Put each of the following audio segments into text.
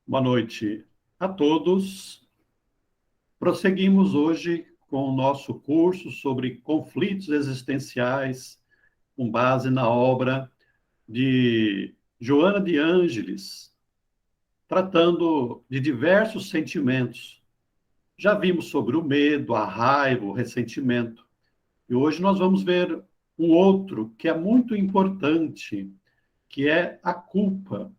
Boa noite a todos. Prosseguimos hoje com o nosso curso sobre conflitos existenciais, com base na obra de Joana de Ângeles, tratando de diversos sentimentos. Já vimos sobre o medo, a raiva, o ressentimento. E hoje nós vamos ver um outro que é muito importante, que é a culpa.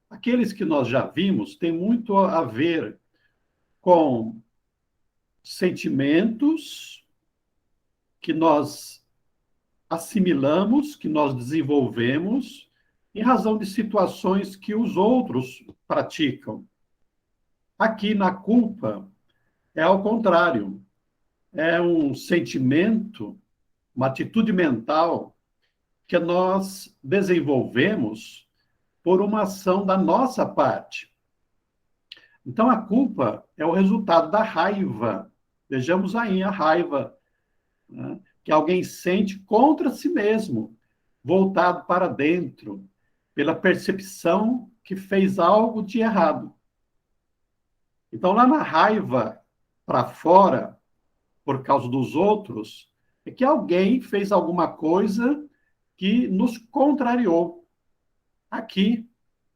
Aqueles que nós já vimos têm muito a ver com sentimentos que nós assimilamos, que nós desenvolvemos, em razão de situações que os outros praticam. Aqui na culpa é ao contrário, é um sentimento, uma atitude mental que nós desenvolvemos por uma ação da nossa parte. Então, a culpa é o resultado da raiva. Vejamos aí a raiva, né, que alguém sente contra si mesmo, voltado para dentro, pela percepção que fez algo de errado. Então, lá na raiva para fora, por causa dos outros, é que alguém fez alguma coisa que nos contrariou. Aqui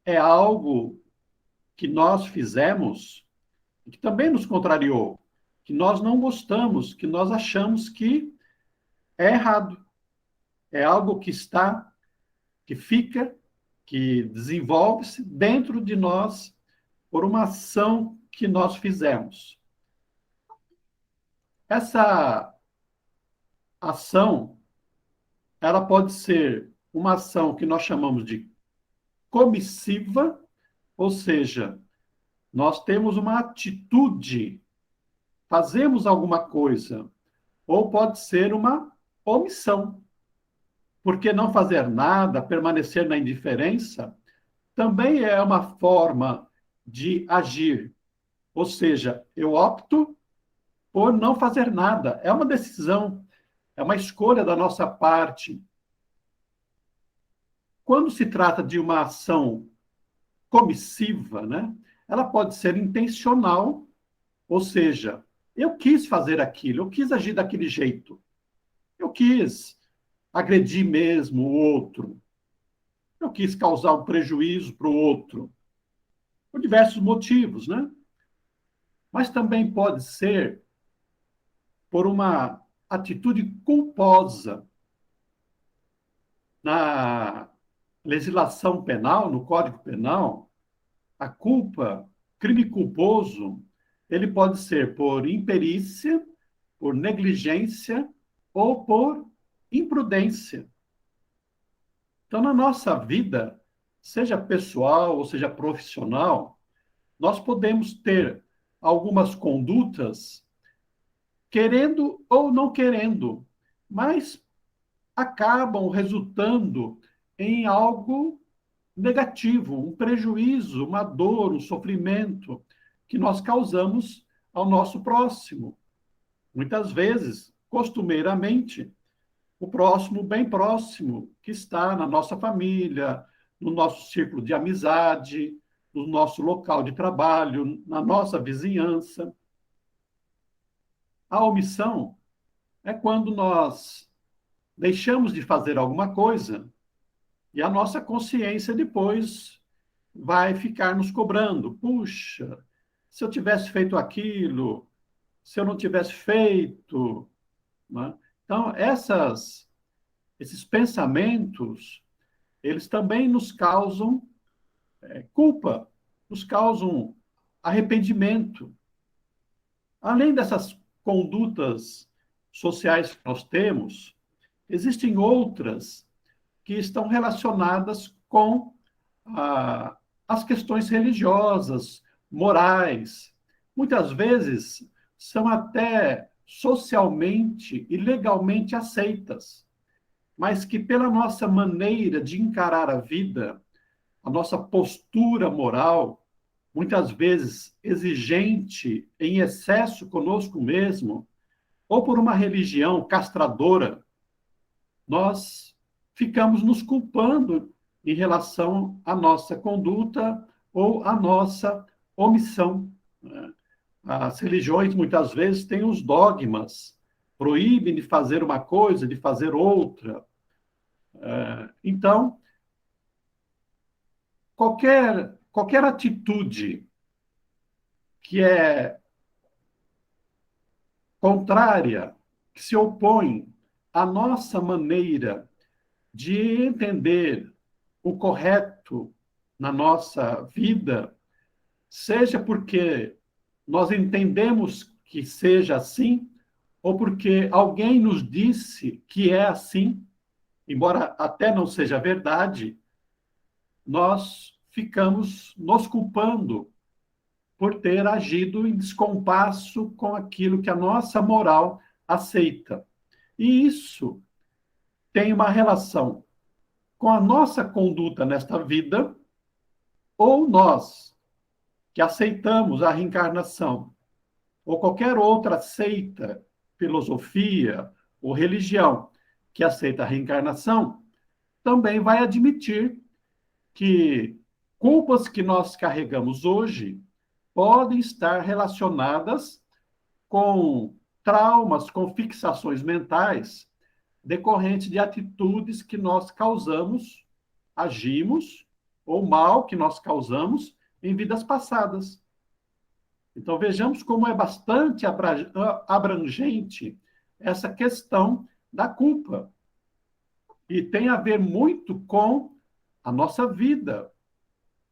é algo que nós fizemos e que também nos contrariou, que nós não gostamos, que nós achamos que é errado. É algo que está, que fica, que desenvolve-se dentro de nós por uma ação que nós fizemos. Essa ação, ela pode ser uma ação que nós chamamos de comissiva, ou seja, nós temos uma atitude, fazemos alguma coisa, ou pode ser uma omissão, porque não fazer nada, permanecer na indiferença, também é uma forma de agir. Ou seja, eu opto por não fazer nada. É uma decisão, é uma escolha da nossa parte. Quando se trata de uma ação comissiva, né, ela pode ser intencional, ou seja, eu quis fazer aquilo, eu quis agir daquele jeito, eu quis agredir mesmo o outro, eu quis causar um prejuízo para o outro, por diversos motivos, né? Mas também pode ser por uma atitude culposa. Na legislação penal, no Código Penal, a culpa, crime culposo, ele pode ser por imperícia, por negligência ou por imprudência. Então, na nossa vida, seja pessoal ou seja profissional, nós podemos ter algumas condutas querendo ou não querendo, mas acabam resultando em algo negativo, um prejuízo, uma dor, um sofrimento que nós causamos ao nosso próximo. Muitas vezes, costumeiramente, o próximo bem próximo, que está na nossa família, no nosso círculo de amizade, no nosso local de trabalho, na nossa vizinhança. A omissão é quando nós deixamos de fazer alguma coisa e a nossa consciência depois vai ficar nos cobrando. Puxa, se eu tivesse feito aquilo, se eu não tivesse feito, né? Então, esses pensamentos, eles também nos causam culpa, nos causam arrependimento. Além dessas condutas sociais que nós temos, existem outras que estão relacionadas com as questões religiosas, morais. Muitas vezes são até socialmente e legalmente aceitas, mas que pela nossa maneira de encarar a vida, a nossa postura moral, muitas vezes exigente em excesso conosco mesmo, ou por uma religião castradora, nós ficamos nos culpando em relação à nossa conduta ou a nossa omissão, né? As religiões, muitas vezes, têm os dogmas, proíbem de fazer uma coisa, de fazer outra. Então, qualquer atitude que é contrária, que se opõe à nossa maneira de entender o correto na nossa vida, seja porque nós entendemos que seja assim, ou porque alguém nos disse que é assim, embora até não seja verdade, nós ficamos nos culpando por ter agido em descompasso com aquilo que a nossa moral aceita. E isso tem uma relação com a nossa conduta nesta vida, ou nós, que aceitamos a reencarnação, ou qualquer outra seita, filosofia ou religião que aceita a reencarnação, também vai admitir que culpas que nós carregamos hoje podem estar relacionadas com traumas, com fixações mentais decorrentes de atitudes que nós causamos, agimos, ou mal que nós causamos em vidas passadas. Então, vejamos como é bastante abrangente essa questão da culpa. E tem a ver muito com a nossa vida.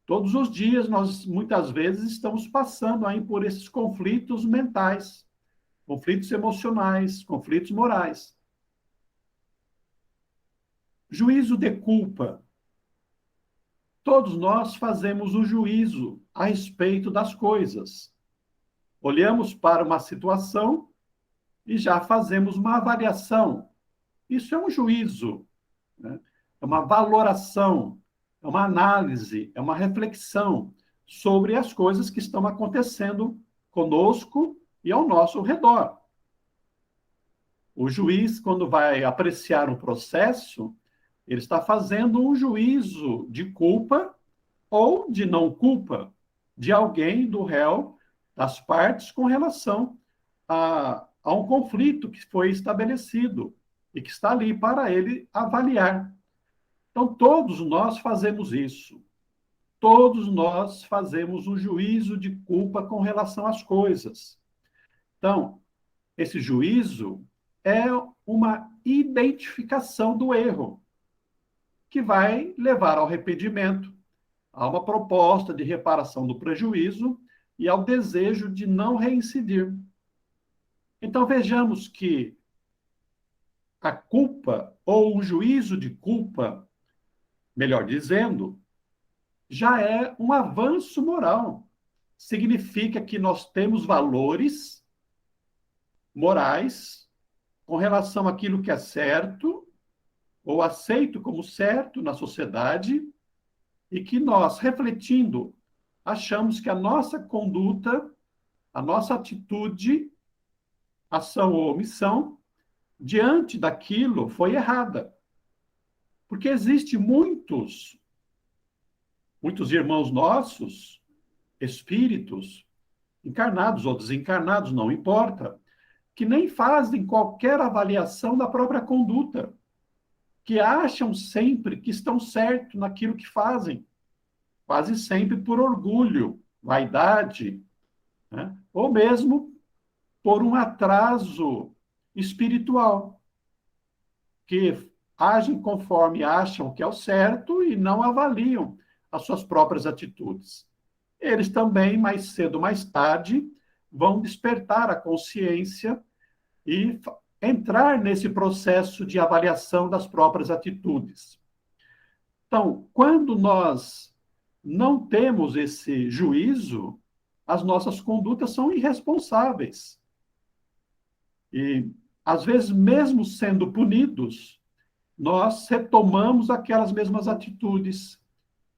Todos os dias, nós, muitas vezes, estamos passando aí por esses conflitos mentais, conflitos emocionais, conflitos morais. Juízo de culpa. Todos nós fazemos um juízo a respeito das coisas. Olhamos para uma situação e já fazemos uma avaliação. Isso é um juízo, né? É uma valoração, é uma análise, é uma reflexão sobre as coisas que estão acontecendo conosco e ao nosso redor. O juiz, quando vai apreciar um processo, ele está fazendo um juízo de culpa ou de não culpa de alguém, do réu, das partes, com relação a um conflito que foi estabelecido e que está ali para ele avaliar. Então, todos nós fazemos isso. Todos nós fazemos um juízo de culpa com relação às coisas. Então, esse juízo é uma identificação do erro, que vai levar ao arrependimento, a uma proposta de reparação do prejuízo e ao desejo de não reincidir. Então, vejamos que a culpa, ou o juízo de culpa, melhor dizendo, já é um avanço moral. Significa que nós temos valores morais com relação àquilo que é certo ou aceito como certo na sociedade e que nós, refletindo, achamos que a nossa conduta, a nossa atitude, ação ou omissão, diante daquilo foi errada. Porque existe muitos irmãos nossos, espíritos, encarnados ou desencarnados, não importa, que nem fazem qualquer avaliação da própria conduta, que acham sempre que estão certos naquilo que fazem, quase sempre por orgulho, vaidade, né? Ou mesmo por um atraso espiritual, que agem conforme acham que é o certo e não avaliam as suas próprias atitudes. Eles também, mais cedo ou mais tarde, vão despertar a consciência e entrar nesse processo de avaliação das próprias atitudes. Então, quando nós não temos esse juízo, as nossas condutas são irresponsáveis. E, às vezes, mesmo sendo punidos, nós retomamos aquelas mesmas atitudes.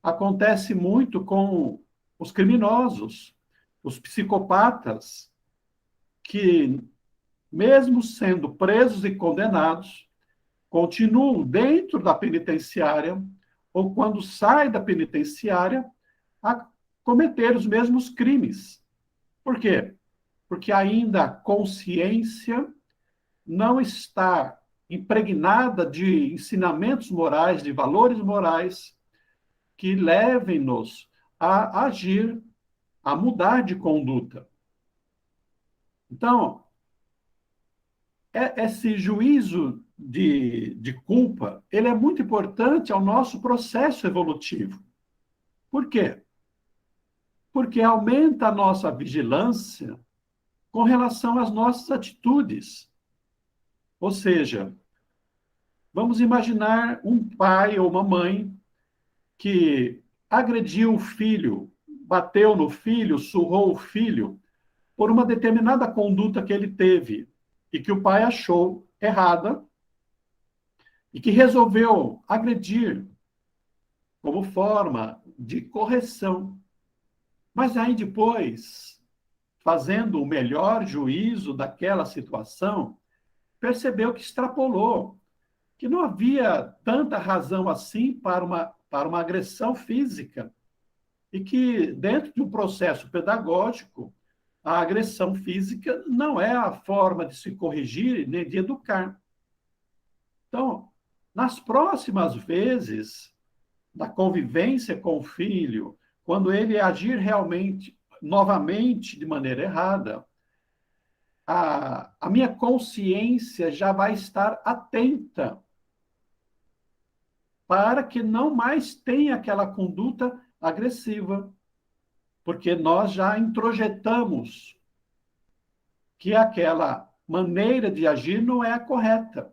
Acontece muito com os criminosos, os psicopatas, que, mesmo sendo presos e condenados, continuam dentro da penitenciária, ou quando sai da penitenciária, cometer os mesmos crimes. Por quê? Porque ainda a consciência não está impregnada de ensinamentos morais, de valores morais que levem-nos a agir, a mudar de conduta. Então, esse juízo de culpa, ele é muito importante ao nosso processo evolutivo. Por quê? Porque aumenta a nossa vigilância com relação às nossas atitudes. Ou seja, vamos imaginar um pai ou uma mãe que agrediu o filho, bateu no filho, surrou o filho, por uma determinada conduta que ele teve e que o pai achou errada e que resolveu agredir como forma de correção. Mas aí depois, fazendo o melhor juízo daquela situação, percebeu que extrapolou, que não havia tanta razão assim para uma agressão física e que, dentro de um processo pedagógico, a agressão física não é a forma de se corrigir nem de educar. Então, nas próximas vezes da convivência com o filho, quando ele agir realmente, novamente, de maneira errada, a minha consciência já vai estar atenta para que não mais tenha aquela conduta agressiva, porque nós já introjetamos que aquela maneira de agir não é a correta.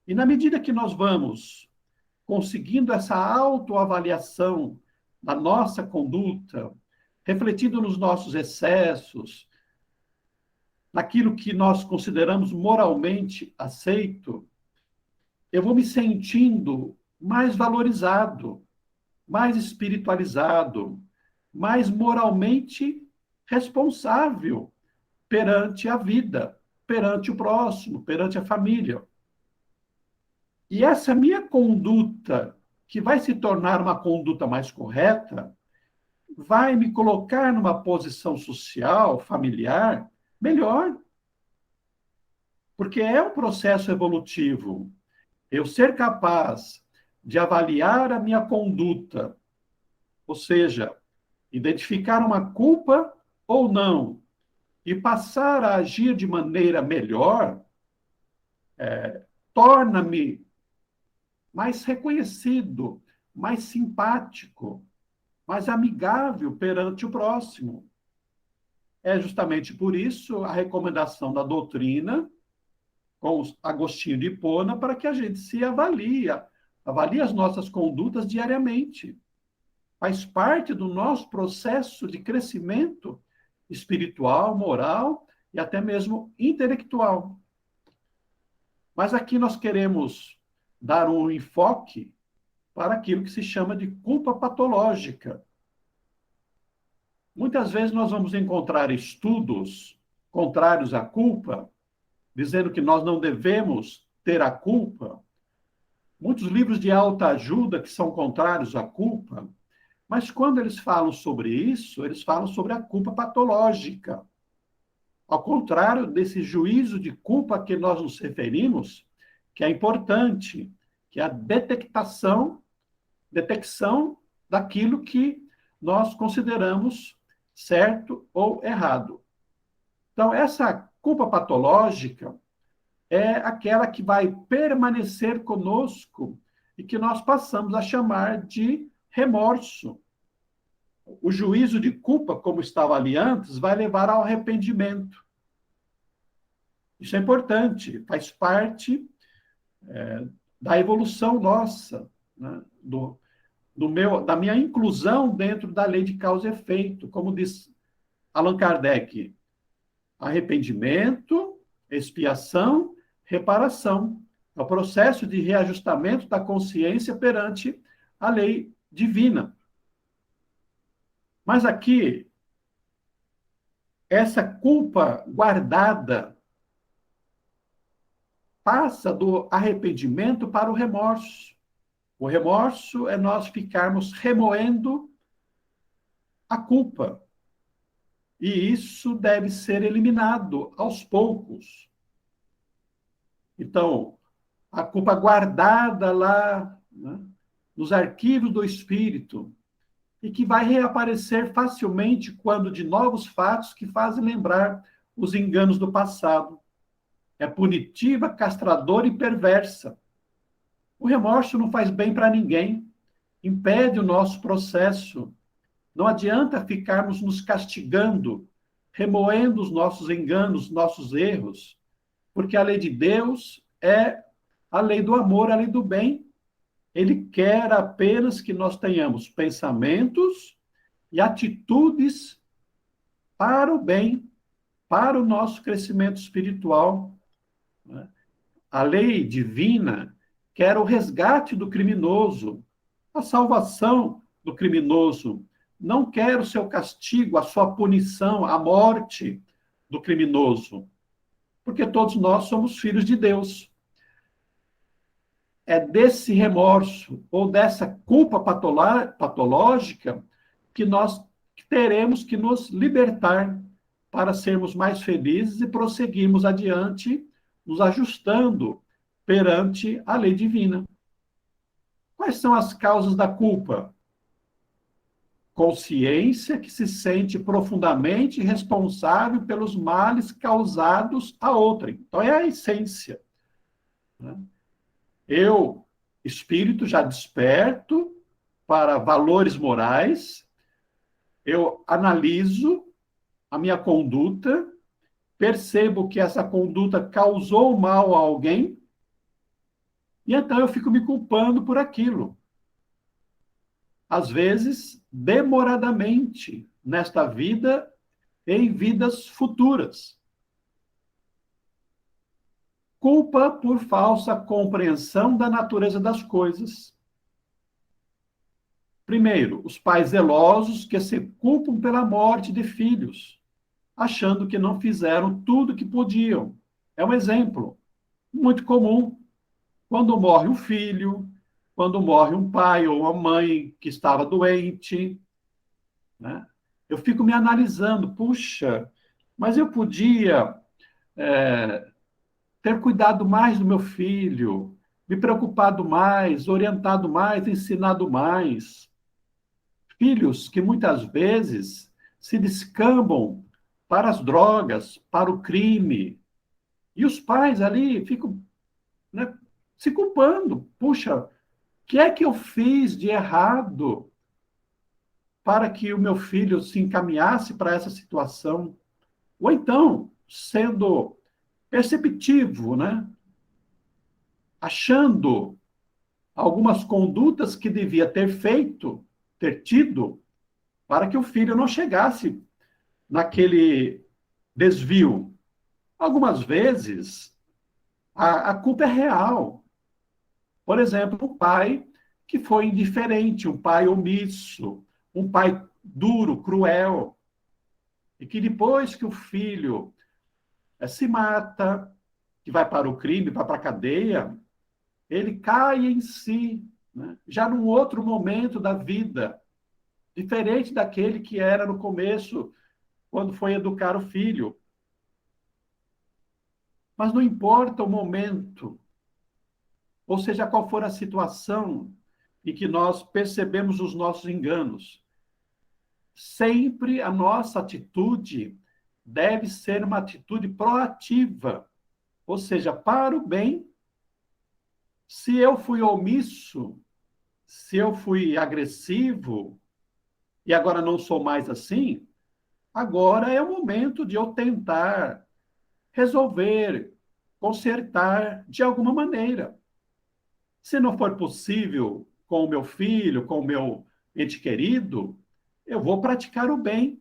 E na medida que nós vamos conseguindo essa autoavaliação da nossa conduta, refletindo nos nossos excessos, naquilo que nós consideramos moralmente aceito, eu vou me sentindo mais valorizado, mais espiritualizado, mais moralmente responsável perante a vida, perante o próximo, perante a família. E essa minha conduta, que vai se tornar uma conduta mais correta, vai me colocar numa posição social, familiar, melhor. Porque é um processo evolutivo. Eu ser capaz de avaliar a minha conduta, ou seja, identificar uma culpa ou não, e passar a agir de maneira melhor, torna-me mais reconhecido, mais simpático, mais amigável perante o próximo. É justamente por isso a recomendação da doutrina, com Agostinho de Hipona, para que a gente se avalie as nossas condutas diariamente. Faz parte do nosso processo de crescimento espiritual, moral e até mesmo intelectual. Mas aqui nós queremos dar um enfoque para aquilo que se chama de culpa patológica. Muitas vezes nós vamos encontrar estudos contrários à culpa, dizendo que nós não devemos ter a culpa. Muitos livros de autoajuda que são contrários à culpa, mas quando eles falam sobre isso, eles falam sobre a culpa patológica. Ao contrário desse juízo de culpa a que nós nos referimos, que é importante, que é a detecção daquilo que nós consideramos certo ou errado. Então, essa culpa patológica é aquela que vai permanecer conosco e que nós passamos a chamar de remorso. O juízo de culpa, como estava ali antes, vai levar ao arrependimento. Isso é importante, faz parte da evolução nossa, né? Da minha inclusão dentro da lei de causa e efeito. Como diz Allan Kardec, arrependimento, expiação, reparação. É o processo de reajustamento da consciência perante a lei divina. Mas aqui, essa culpa guardada passa do arrependimento para o remorso. O remorso é nós ficarmos remoendo a culpa. E isso deve ser eliminado aos poucos. Então, a culpa guardada lá, né, nos arquivos do espírito, e que vai reaparecer facilmente quando de novos fatos que fazem lembrar os enganos do passado. É punitiva, castradora e perversa. O remorso não faz bem para ninguém, impede o nosso processo. Não adianta ficarmos nos castigando, remoendo os nossos enganos, nossos erros, porque a lei de Deus é a lei do amor, a lei do bem. Ele quer apenas que nós tenhamos pensamentos e atitudes para o bem, para o nosso crescimento espiritual. A lei divina quer o resgate do criminoso, a salvação do criminoso. Não quer o seu castigo, a sua punição, a morte do criminoso. Porque todos nós somos filhos de Deus. É desse remorso ou dessa culpa patológica que nós teremos que nos libertar para sermos mais felizes e prosseguirmos adiante, nos ajustando perante a lei divina. Quais são as causas da culpa? Consciência que se sente profundamente responsável pelos males causados a outrem. Então, é a essência. Eu, espírito, já desperto para valores morais, eu analiso a minha conduta, percebo que essa conduta causou mal a alguém, e então eu fico me culpando por aquilo. Às vezes, demoradamente, nesta vida e em vidas futuras. Culpa por falsa compreensão da natureza das coisas. Primeiro, os pais zelosos que se culpam pela morte de filhos, achando que não fizeram tudo o que podiam. É um exemplo muito comum. Quando morre um filho, quando morre um pai ou uma mãe que estava doente, né? Eu fico me analisando, puxa, mas eu podia ter cuidado mais do meu filho, me preocupado mais, orientado mais, ensinado mais. Filhos que muitas vezes se descambam para as drogas, para o crime. E os pais ali ficam, né, se culpando. Puxa, o que é que eu fiz de errado para que o meu filho se encaminhasse para essa situação? Ou então, sendo perceptivo, né? Achando algumas condutas que devia ter feito, ter tido, para que o filho não chegasse naquele desvio. Algumas vezes, a culpa é real. Por exemplo, um pai que foi indiferente, um pai omisso, um pai duro, cruel, e que depois que o filho se mata, que vai para o crime, vai para a cadeia, ele cai em si, né? Já num outro momento da vida, diferente daquele que era no começo, quando foi educar o filho. Mas não importa o momento, ou seja, qual for a situação em que nós percebemos os nossos enganos, sempre a nossa atitude deve ser uma atitude proativa, ou seja, para o bem. Se eu fui omisso, se eu fui agressivo, e agora não sou mais assim, agora é o momento de eu tentar resolver, consertar de alguma maneira. Se não for possível com o meu filho, com o meu ente querido, eu vou praticar o bem.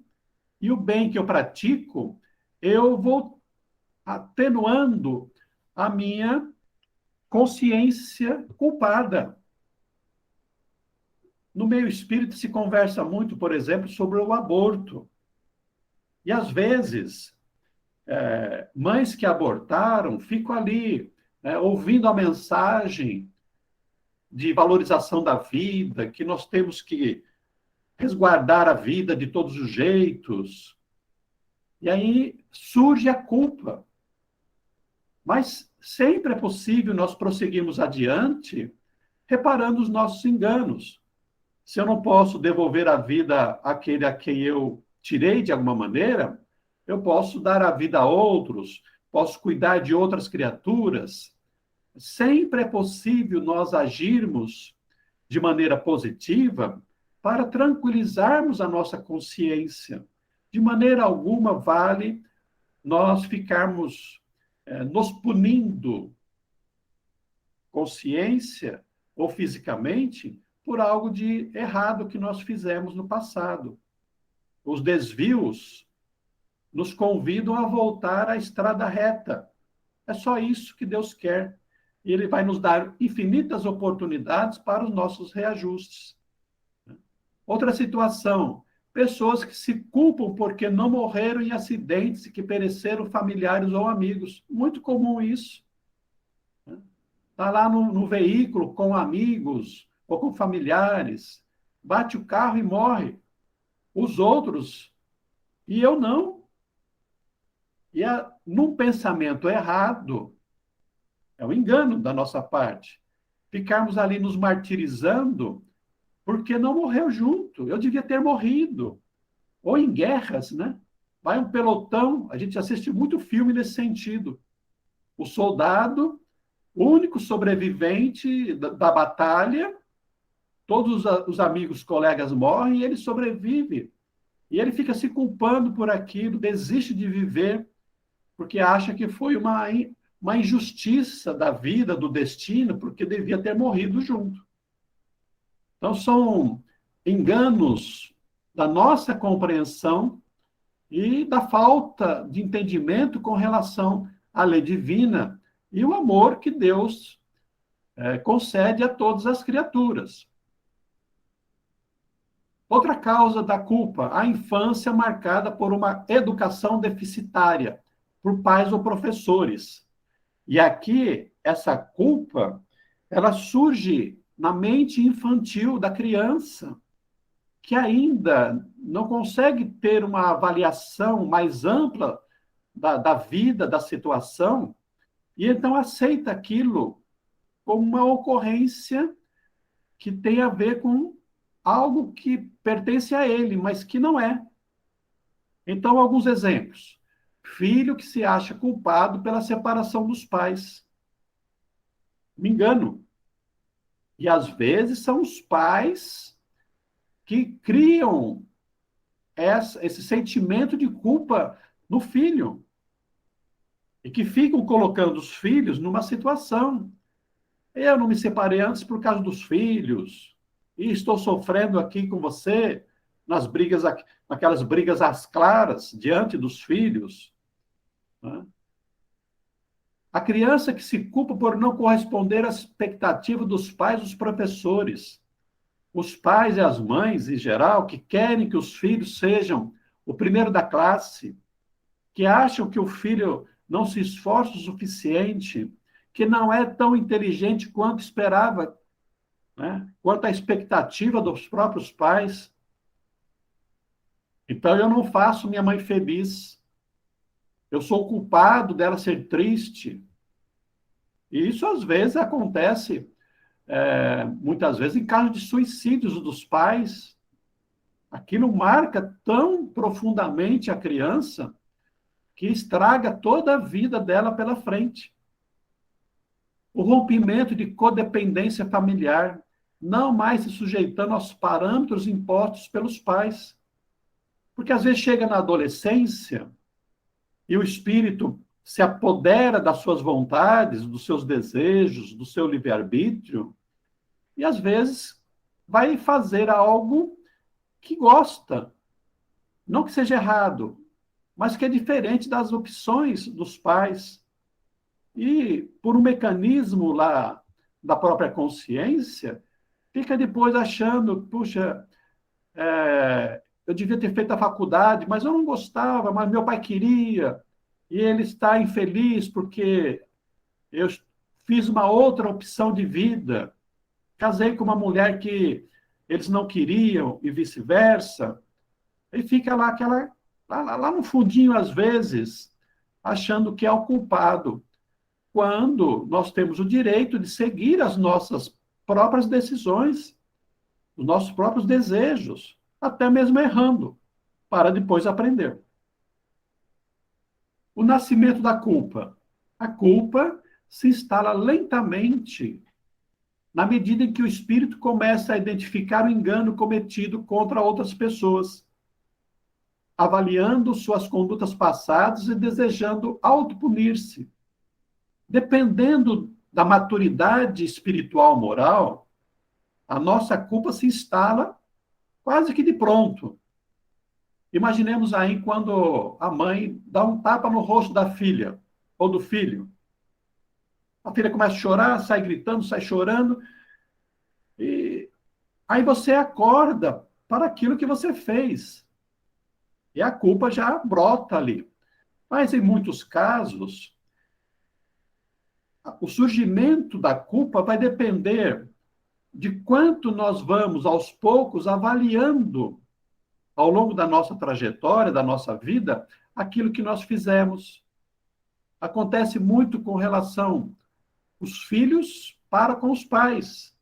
E o bem que eu pratico, eu vou atenuando a minha consciência culpada. No meio espírita se conversa muito, por exemplo, sobre o aborto. E às vezes, mães que abortaram ficam ali, ouvindo a mensagem de valorização da vida, que nós temos que resguardar a vida de todos os jeitos. E aí surge a culpa. Mas sempre é possível nós prosseguirmos adiante reparando os nossos enganos. Se eu não posso devolver a vida àquele a quem eu tirei de alguma maneira, eu posso dar a vida a outros, posso cuidar de outras criaturas. Sempre é possível nós agirmos de maneira positiva para tranquilizarmos a nossa consciência. De maneira alguma vale nós ficarmos nos punindo, consciência ou fisicamente, por algo de errado que nós fizemos no passado. Os desvios nos convidam a voltar à estrada reta. É só isso que Deus quer. E Ele vai nos dar infinitas oportunidades para os nossos reajustes. Outra situação, pessoas que se culpam porque não morreram em acidentes e que pereceram familiares ou amigos. Muito comum isso. Está lá no veículo com amigos ou com familiares, bate o carro e morre. Os outros, e eu não. E num pensamento errado, é um engano da nossa parte, ficarmos ali nos martirizando porque não morreu junto. Eu devia ter morrido. Ou em guerras, né? Vai um pelotão, a gente assiste muito filme nesse sentido. O soldado, o único sobrevivente da batalha, todos os amigos, colegas morrem e ele sobrevive. E ele fica se culpando por aquilo, desiste de viver, porque acha que foi uma injustiça da vida, do destino, porque devia ter morrido junto. Então, são enganos da nossa compreensão e da falta de entendimento com relação à lei divina e o amor que Deus concede a todas as criaturas. Outra causa da culpa, a infância marcada por uma educação deficitária, por pais ou professores. E aqui, essa culpa, ela surge na mente infantil da criança, que ainda não consegue ter uma avaliação mais ampla da vida, da situação, e então aceita aquilo como uma ocorrência que tem a ver com algo que pertence a ele, mas que não é. Então, alguns exemplos. Filho que se acha culpado pela separação dos pais. Me engano. E às vezes são os pais que criam esse sentimento de culpa no filho. E que ficam colocando os filhos numa situação. Eu não me separei antes por causa dos filhos. E estou sofrendo aqui com você, naquelas brigas às claras, diante dos filhos. Né? A criança que se culpa por não corresponder à expectativa dos pais e dos professores. Os pais e as mães, em geral, que querem que os filhos sejam o primeiro da classe, que acham que o filho não se esforça o suficiente, que não é tão inteligente quanto esperava, né? Quanto à expectativa dos próprios pais. Então, eu não faço minha mãe feliz. Eu sou culpado dela ser triste. E isso, às vezes, acontece, muitas vezes, em casos de suicídios dos pais. Aquilo marca tão profundamente a criança que estraga toda a vida dela pela frente. O rompimento de codependência familiar, não mais se sujeitando aos parâmetros impostos pelos pais. Porque, às vezes, chega na adolescência e o espírito se apodera das suas vontades, dos seus desejos, do seu livre-arbítrio, e às vezes vai fazer algo que gosta. Não que seja errado, mas que é diferente das opções dos pais. E, por um mecanismo lá da própria consciência, fica depois achando, puxa, eu devia ter feito a faculdade, mas eu não gostava, mas meu pai queria. E ele está infeliz porque eu fiz uma outra opção de vida. Casei com uma mulher que eles não queriam e vice-versa. E fica lá lá no fundinho, às vezes, achando que é o culpado, quando nós temos o direito de seguir as nossas próprias decisões, os nossos próprios desejos, até mesmo errando, para depois aprender. O nascimento da culpa. A culpa se instala lentamente na medida em que o espírito começa a identificar o engano cometido contra outras pessoas, avaliando suas condutas passadas e desejando autopunir-se. Dependendo da maturidade espiritual moral, a nossa culpa se instala quase que de pronto. Imaginemos aí quando a mãe dá um tapa no rosto da filha ou do filho. A filha começa a chorar, sai gritando, sai chorando, e aí você acorda para aquilo que você fez. E a culpa já brota ali. Mas em muitos casos, o surgimento da culpa vai depender de quanto nós vamos, aos poucos, avaliando, ao longo da nossa trajetória, da nossa vida, aquilo que nós fizemos. Acontece muito com relação os filhos para com os pais.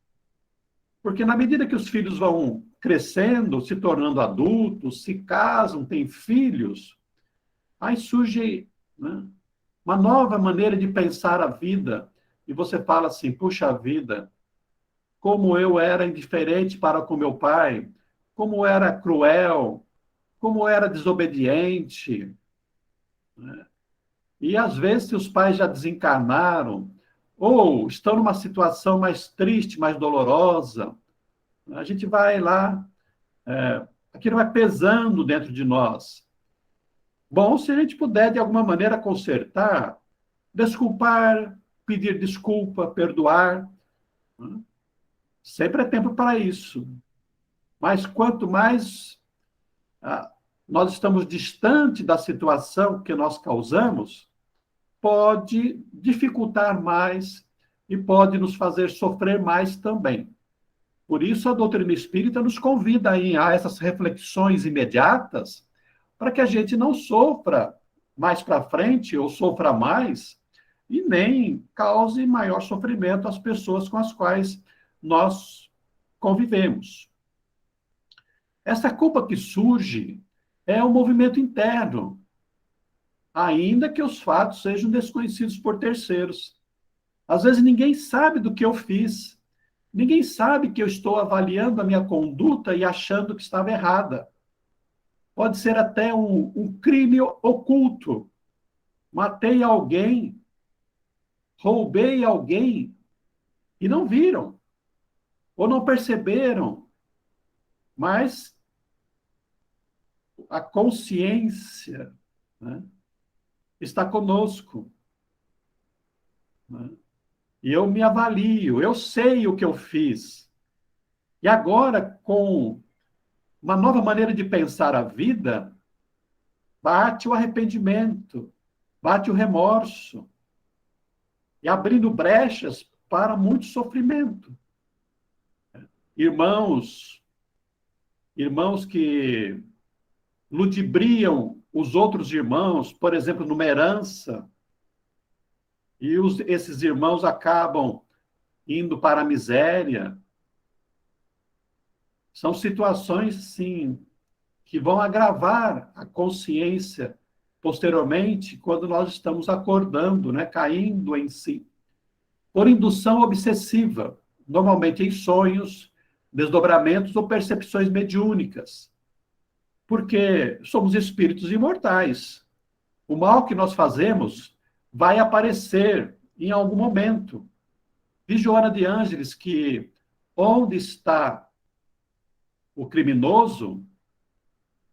Porque na medida que os filhos vão crescendo, se tornando adultos, se casam, têm filhos, aí surge, né, uma nova maneira de pensar a vida. E você fala assim, puxa vida, como eu era indiferente para com meu pai, como era cruel, como era desobediente. Né? E às vezes, se os pais já desencarnaram, ou estão numa situação mais triste, mais dolorosa, a gente vai lá, aquilo vai pesando dentro de nós. Bom, se a gente puder, de alguma maneira, consertar, desculpar, pedir desculpa, perdoar, né? Sempre é tempo para isso. Mas quanto mais nós estamos distante da situação que nós causamos, pode dificultar mais e pode nos fazer sofrer mais também. Por isso, a doutrina espírita nos convida a essas reflexões imediatas, para que a gente não sofra mais para frente ou sofra mais e nem cause maior sofrimento às pessoas com as quais nós convivemos. Essa culpa que surge é um movimento interno, ainda que os fatos sejam desconhecidos por terceiros. Às vezes ninguém sabe do que eu fiz, ninguém sabe que eu estou avaliando a minha conduta e achando que estava errada. Pode ser até um crime oculto. Matei alguém, roubei alguém e não viram, ou não perceberam, mas a consciência, né, está conosco. Né? E eu me avalio, eu sei o que eu fiz. E agora, com uma nova maneira de pensar a vida, bate o arrependimento, bate o remorso, e abrindo brechas para muito sofrimento. Irmãos que ludibriam os outros irmãos, por exemplo, numa herança, e esses irmãos acabam indo para a miséria. São situações, sim, que vão agravar a consciência posteriormente, quando nós estamos acordando, né, caindo em si. Por indução obsessiva, normalmente em sonhos, desdobramentos ou percepções mediúnicas. Porque somos espíritos imortais. O mal que nós fazemos vai aparecer em algum momento. Diz Joana de Ângeles que onde está o criminoso,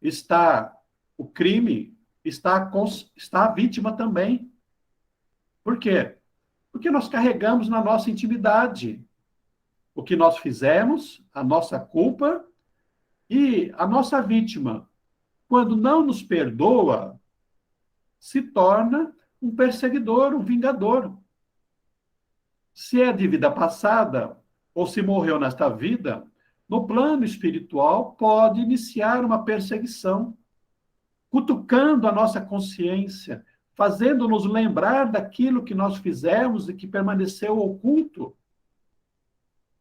está o crime, está a vítima também. Por quê? Porque nós carregamos na nossa intimidade o que nós fizemos, a nossa culpa, e a nossa vítima, quando não nos perdoa, se torna um perseguidor, um vingador. Se é de vida passada, ou se morreu nesta vida, no plano espiritual, pode iniciar uma perseguição, cutucando a nossa consciência, fazendo-nos lembrar daquilo que nós fizemos e que permaneceu oculto.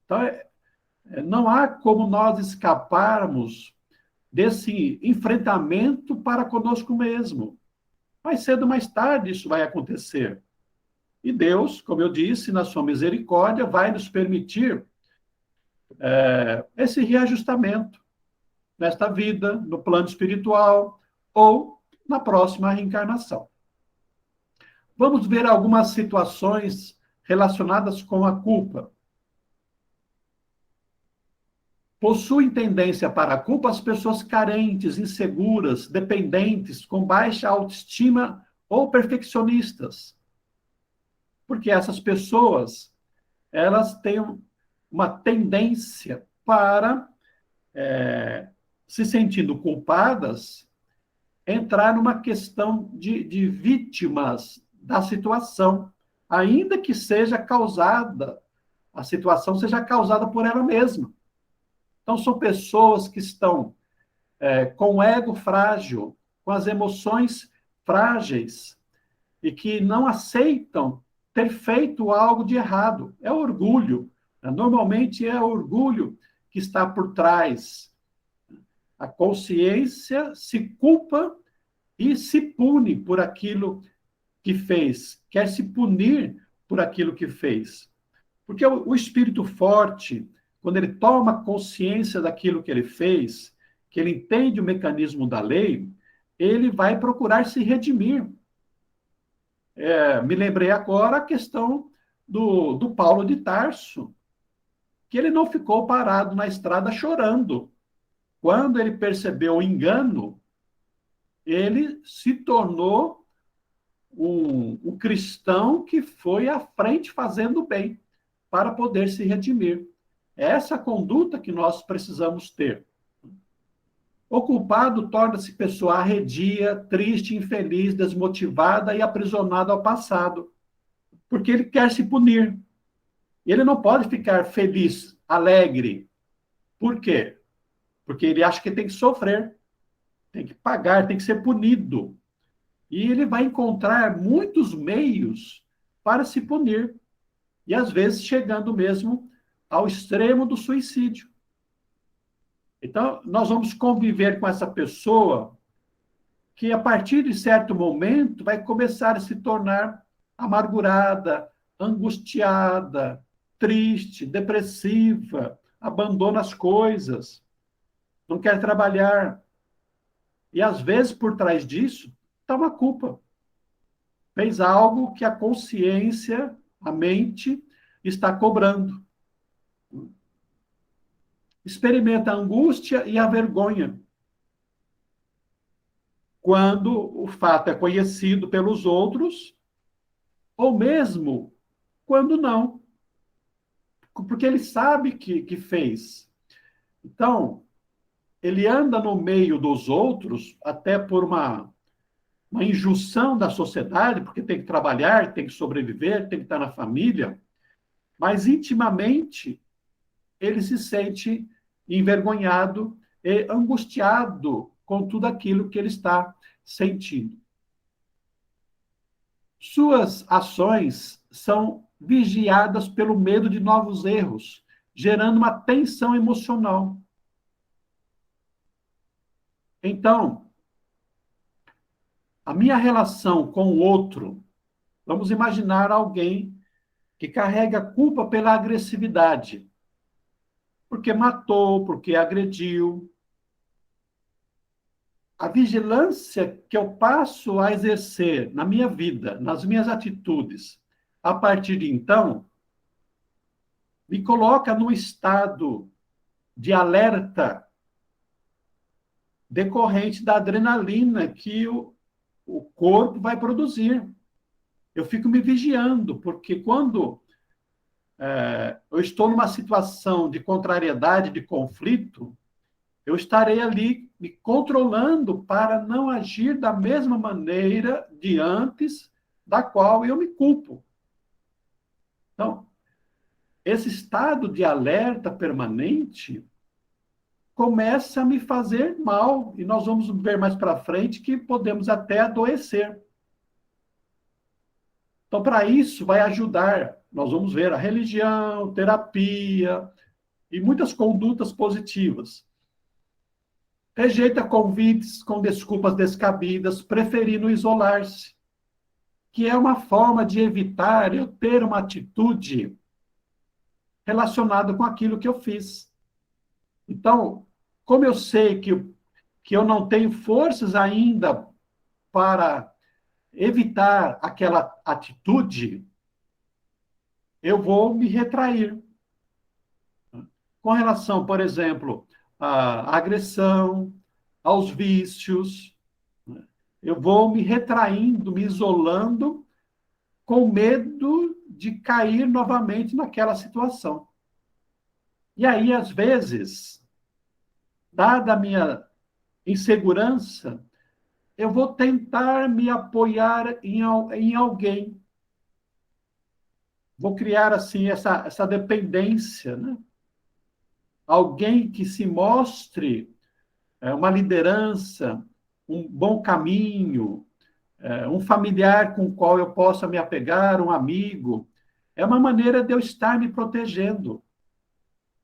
Então, não há como nós escaparmos desse enfrentamento para conosco mesmo. Mais cedo ou mais tarde isso vai acontecer. E Deus, como eu disse, na sua misericórdia, vai nos permitir esse reajustamento nesta vida, no plano espiritual ou na próxima reencarnação. Vamos ver algumas situações relacionadas com a culpa. Possuem tendência para a culpa as pessoas carentes, inseguras, dependentes, com baixa autoestima ou perfeccionistas. Porque essas pessoas, elas têm uma tendência para, se sentindo culpadas, entrar numa questão de vítimas da situação, ainda que seja causada, a situação seja causada por ela mesma. Então, são pessoas que estão com o ego frágil, com as emoções frágeis, e que não aceitam ter feito algo de errado. É orgulho. Normalmente é orgulho que está por trás. A consciência se culpa e se pune por aquilo que fez, quer se punir por aquilo que fez. Porque o espírito forte, quando ele toma consciência daquilo que ele fez, que ele entende o mecanismo da lei, ele vai procurar se redimir. Me lembrei agora a questão do Paulo de Tarso, que ele não ficou parado na estrada chorando. Quando ele percebeu o engano, ele se tornou um cristão que foi à frente fazendo bem, para poder se redimir. É essa conduta que nós precisamos ter. O culpado torna-se pessoa arredia, triste, infeliz, desmotivada e aprisionada ao passado, porque ele quer se punir. Ele não pode ficar feliz, alegre. Por quê? Porque ele acha que tem que sofrer, tem que pagar, tem que ser punido. E ele vai encontrar muitos meios para se punir. E às vezes chegando mesmo ao extremo do suicídio. Então, nós vamos conviver com essa pessoa que, a partir de certo momento, vai começar a se tornar amargurada, angustiada, triste, depressiva, abandona as coisas, não quer trabalhar. E, às vezes, por trás disso, está uma culpa. Fez algo que a consciência, a mente, está cobrando. Experimenta a angústia e a vergonha quando o fato é conhecido pelos outros, ou mesmo quando não, porque ele sabe que fez. Então, ele anda no meio dos outros, até por uma injunção da sociedade, porque tem que trabalhar, tem que sobreviver, tem que estar na família, mas intimamente ele se sente envergonhado e angustiado com tudo aquilo que ele está sentindo. Suas ações são vigiadas pelo medo de novos erros, gerando uma tensão emocional. Então, a minha relação com o outro, vamos imaginar alguém que carrega culpa pela agressividade, porque matou, porque agrediu. A vigilância que eu passo a exercer na minha vida, nas minhas atitudes, a partir de então, me coloca num estado de alerta decorrente da adrenalina que o corpo vai produzir. Eu fico me vigiando, porque quando eu estou numa situação de contrariedade, de conflito, eu estarei ali me controlando para não agir da mesma maneira de antes, da qual eu me culpo. Então, esse estado de alerta permanente começa a me fazer mal. E nós vamos ver mais para frente que podemos até adoecer. Então, para isso, vai ajudar, nós vamos ver a religião, terapia e muitas condutas positivas. Rejeita convites com desculpas descabidas, preferindo isolar-se, que é uma forma de evitar eu ter uma atitude relacionada com aquilo que eu fiz. Então, como eu sei que eu não tenho forças ainda para evitar aquela atitude, eu vou me retrair. Com relação, por exemplo, à agressão, aos vícios, eu vou me retraindo, me isolando, com medo de cair novamente naquela situação. E aí, às vezes, dada a minha insegurança, eu vou tentar me apoiar em alguém. Vou criar, assim, essa dependência, né? Alguém que se mostre uma liderança, um bom caminho, um familiar com o qual eu possa me apegar, um amigo. É uma maneira de eu estar me protegendo.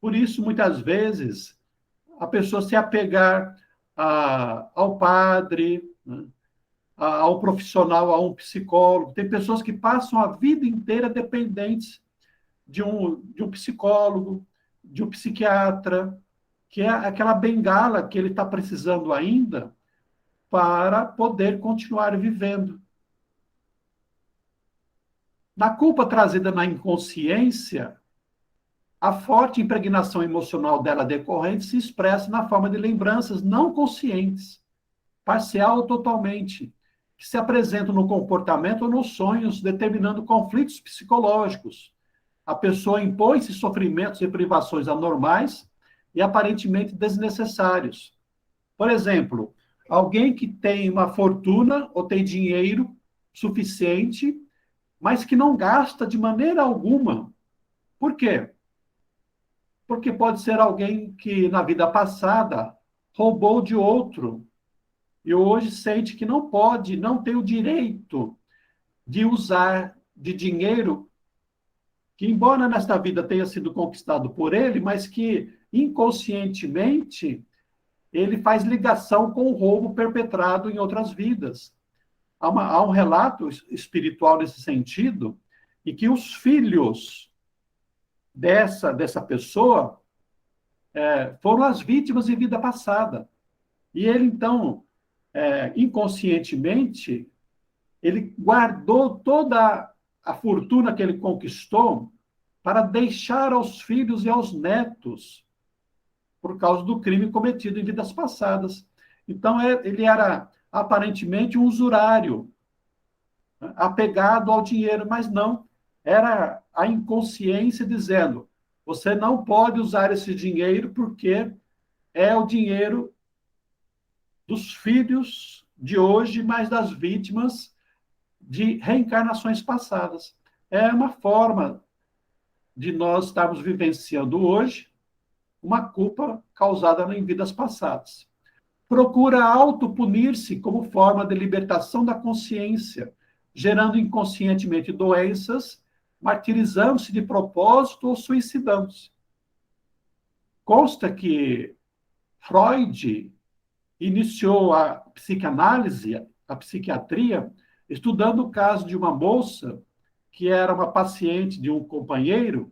Por isso, muitas vezes, a pessoa se apegar ao padre, né, ao profissional, a um psicólogo. Tem pessoas que passam a vida inteira dependentes de um psicólogo, de um psiquiatra, que é aquela bengala que ele está precisando ainda para poder continuar vivendo. Na culpa trazida na inconsciência, a forte impregnação emocional dela decorrente se expressa na forma de lembranças não conscientes, parcial ou totalmente, que se apresentam no comportamento ou nos sonhos, determinando conflitos psicológicos. A pessoa impõe-se sofrimentos e privações anormais e aparentemente desnecessários. Por exemplo, alguém que tem uma fortuna ou tem dinheiro suficiente, mas que não gasta de maneira alguma. Por quê? Porque pode ser alguém que na vida passada roubou de outro e hoje sente que não pode, não tem o direito de usar de dinheiro que, embora nesta vida tenha sido conquistado por ele, mas que inconscientemente ele faz ligação com o roubo perpetrado em outras vidas. Há um relato espiritual nesse sentido, e que os filhos dessa pessoa foram as vítimas de vida passada. E ele, então, inconscientemente, ele guardou toda a fortuna que ele conquistou para deixar aos filhos e aos netos, por causa do crime cometido em vidas passadas. Então, ele era aparentemente um usurário, apegado ao dinheiro, mas não. Era a inconsciência dizendo: você não pode usar esse dinheiro porque é o dinheiro dos filhos de hoje, mas das vítimas de reencarnações passadas. É uma forma de nós estarmos vivenciando hoje uma culpa causada em vidas passadas. Procura autopunir-se como forma de libertação da consciência, gerando inconscientemente doenças, martirizando-se de propósito ou suicidando-se. Consta que Freud iniciou a psicanálise, a psiquiatria, estudando o caso de uma moça que era uma paciente de um companheiro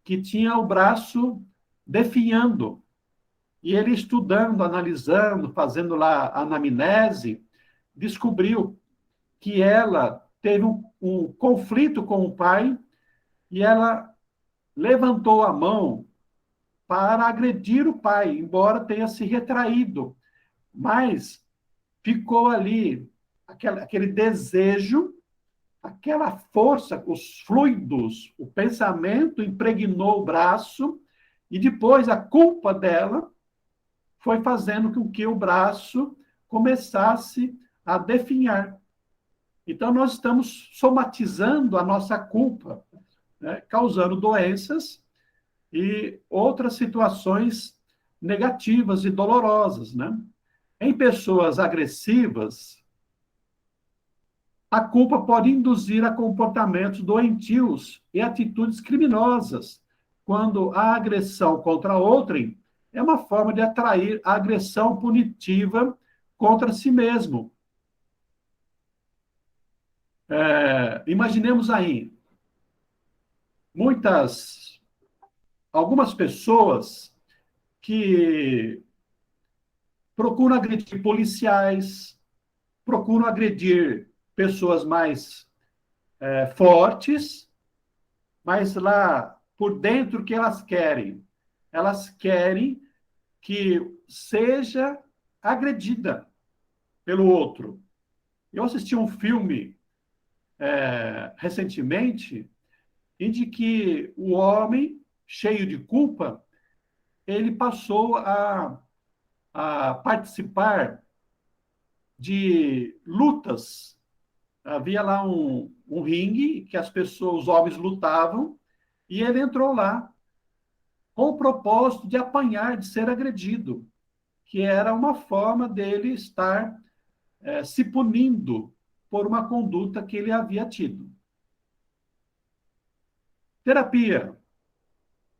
que tinha o braço definhando. E ele estudando, analisando, fazendo lá a anamnese, descobriu que ela teve um conflito com o pai e ela levantou a mão para agredir o pai, embora tenha se retraído. Mas ficou ali aquele desejo, aquela força, os fluidos, o pensamento impregnou o braço e depois a culpa dela foi fazendo com que o braço começasse a definhar. Então, nós estamos somatizando a nossa culpa, né, causando doenças e outras situações negativas e dolorosas, né? Em pessoas agressivas, a culpa pode induzir a comportamentos doentios e atitudes criminosas, quando a agressão contra outrem é uma forma de atrair a agressão punitiva contra si mesmo. Imaginemos aí, algumas pessoas que procuram agredir policiais, procuram agredir pessoas mais fortes, mas lá por dentro o que elas querem? Elas querem que seja agredida pelo outro. Eu assisti um filme recentemente em que o homem, cheio de culpa, ele passou a participar de lutas. Havia lá um ringue que as pessoas, os homens lutavam, e ele entrou lá com o propósito de apanhar, de ser agredido, que era uma forma dele estar se punindo por uma conduta que ele havia tido. Terapia.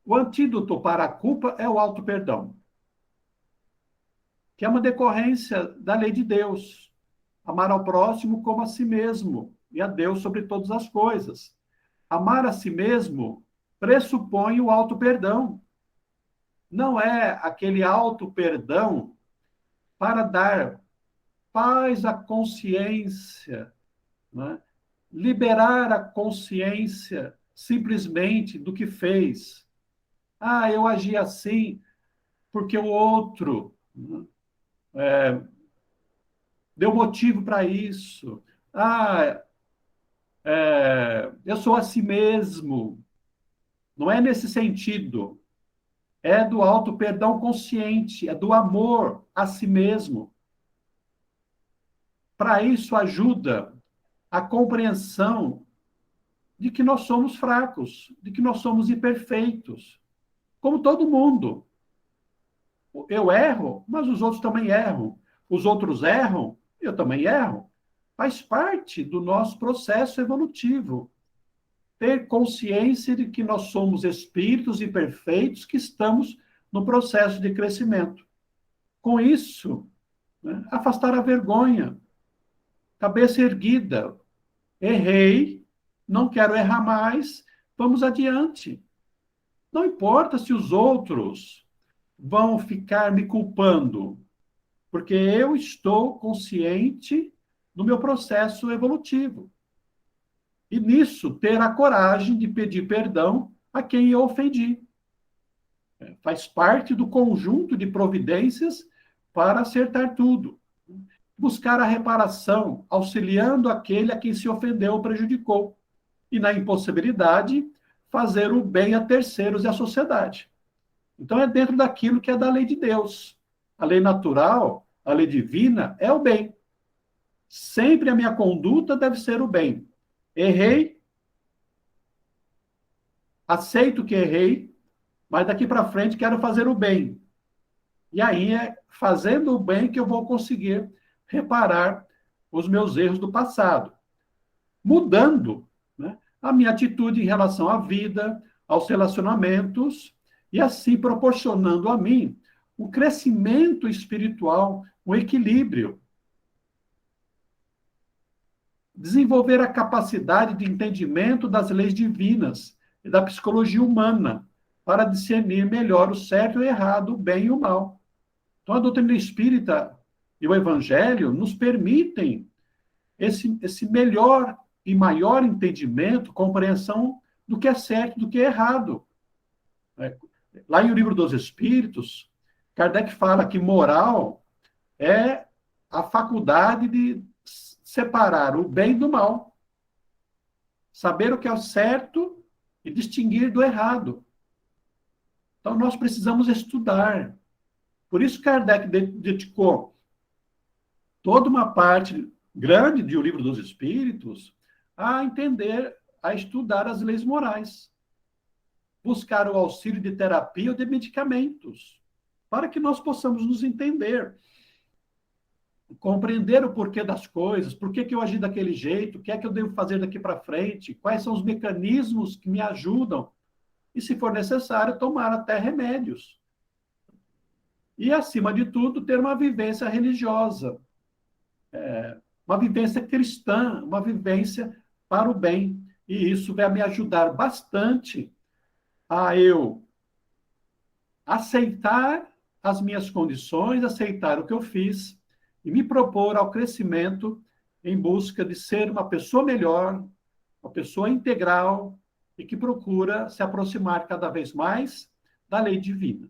O antídoto para a culpa é o auto-perdão, que é uma decorrência da lei de Deus. Amar ao próximo como a si mesmo, e a Deus sobre todas as coisas. Amar a si mesmo pressupõe o auto-perdão. Não é aquele auto-perdão para dar paz à consciência, né? Liberar a consciência simplesmente do que fez. Ah, eu agi assim porque o outro, né, deu motivo para isso. Ah, eu sou assim mesmo. Não é nesse sentido. É do auto-perdão consciente, é do amor a si mesmo. Para isso ajuda a compreensão de que nós somos fracos, de que nós somos imperfeitos, como todo mundo. Eu erro, mas os outros também erram. Os outros erram, eu também erro. Faz parte do nosso processo evolutivo. Ter consciência de que nós somos espíritos imperfeitos que estamos no processo de crescimento. Com isso, né, afastar a vergonha, cabeça erguida. Errei, não quero errar mais, vamos adiante. Não importa se os outros vão ficar me culpando, porque eu estou consciente do meu processo evolutivo. E nisso, ter a coragem de pedir perdão a quem eu ofendi. Faz parte do conjunto de providências para acertar tudo. Buscar a reparação, auxiliando aquele a quem se ofendeu ou prejudicou. E, na impossibilidade, fazer o bem a terceiros e à sociedade. Então, é dentro daquilo que é da lei de Deus. A lei natural, a lei divina, é o bem. Sempre a minha conduta deve ser o bem. Errei, aceito que errei, mas daqui para frente quero fazer o bem. E aí é fazendo o bem que eu vou conseguir reparar os meus erros do passado. Mudando, né, a minha atitude em relação à vida, aos relacionamentos, e assim proporcionando a mim um crescimento espiritual, um equilíbrio. Desenvolver a capacidade de entendimento das leis divinas e da psicologia humana, para discernir melhor o certo e o errado, o bem e o mal. Então, a doutrina espírita e o evangelho nos permitem esse melhor e maior entendimento, compreensão do que é certo e do que é errado. Lá em O Livro dos Espíritos, Kardec fala que moral é a faculdade de separar o bem do mal, saber o que é o certo e distinguir do errado. Então, nós precisamos estudar. Por isso, Kardec dedicou toda uma parte grande de O Livro dos Espíritos a entender, a estudar as leis morais, buscar o auxílio de terapia ou de medicamentos. para que nós possamos nos entender, compreender o porquê das coisas, por que eu agi daquele jeito, o que é que eu devo fazer daqui para frente, quais são os mecanismos que me ajudam, e, se for necessário, tomar até remédios. E, acima de tudo, ter uma vivência religiosa, uma vivência cristã, uma vivência para o bem. E isso vai me ajudar bastante a eu aceitar as minhas condições, aceitar o que eu fiz e me propor ao crescimento em busca de ser uma pessoa melhor, uma pessoa integral e que procura se aproximar cada vez mais da lei divina.